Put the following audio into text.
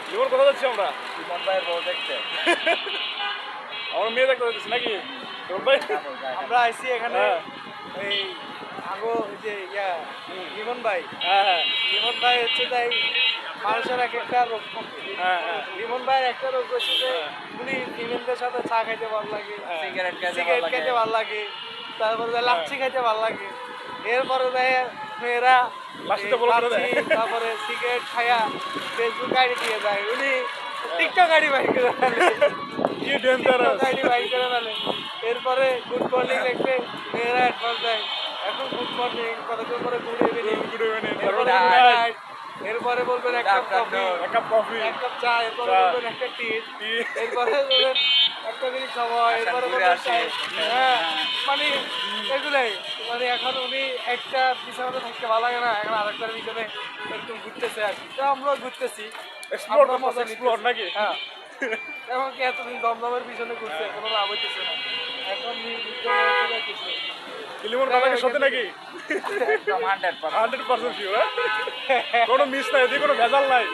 জীবন কোথায় যাচ্ছি আমরা? ইমন ভাইয়ের বউ দেখতে। আমার মেয়ে দেখতে যাচ্ছি নাকি তোর ভাই? আমরা আইছি এখানে হ্যাঁ এই আগো যে লিমন ভাই হ্যাঁ লিমন ভাই হচ্ছে তাই মানুষের এক একটা রোগ থাকে। হ্যাঁ হ্যাঁ লিমন ভাইয়ের একটা রোগ হচ্ছে যে উনি ফিমেলদের সাথে চা খাইতে ভালো লাগে, সিগারেট সিগারেট খাইতে ভালো লাগে, তারপরে লাচ্ছি খাইতে ভালো লাগে। এরপরে দেয় মেয়েরা লাচ্ছিতে এই বলে করে লাচ্ছি, দেয়। তারপরে সিগারেট খায়া ফেসবুক আইডি দিয়ে দেয়। উনি টিকটক আইডি বাইর করে ফেলে। কি ডেঞ্জারাস। আইডি বাইর করে ফেলে। এরপরে গুড মর্নিং লিখবে, মেয়েরা অ্যাডভান্স দেয়। এখন গুড মর্নিং, কতক্ষণ পরে গুড ইভিনিং, গুড ইভিনিং, এরপরে গুড good নাইট, night, এরপরে বলবেন এক কাপ কফি, এক কাপ কফি, এক কাপ চা, এরপরে চা, বলবেন একটা টি, টি। এরপরে বলবেন একটা জিনিস খাওয়া, এরপরে বলবেন চাই। হ্যাঁ, মানে এগুলাই। মানে এখন উনি একটা পিছনে থাকতে ভালো লাগে না, এখন আরেকটার পিছনে এরকম ঘুরতেছে আর কি। তো আমরাও ঘুরতেছি, এক্সপ্লোর আমরা মজা এক্সপ্লোর নিতেছি। নাকি? হ্যাঁ, এখন কি এতদিন দমদমের পিছনে ঘুরছে, কোনো লাভ হইতেছে না। এখন যাইতেছে। কিলিমোর কথা কি সত্যি নাকি? একদম 100%। 100% শিওর। কোনো মিস নাই, এদিকে কোনো ভেজাল নাই।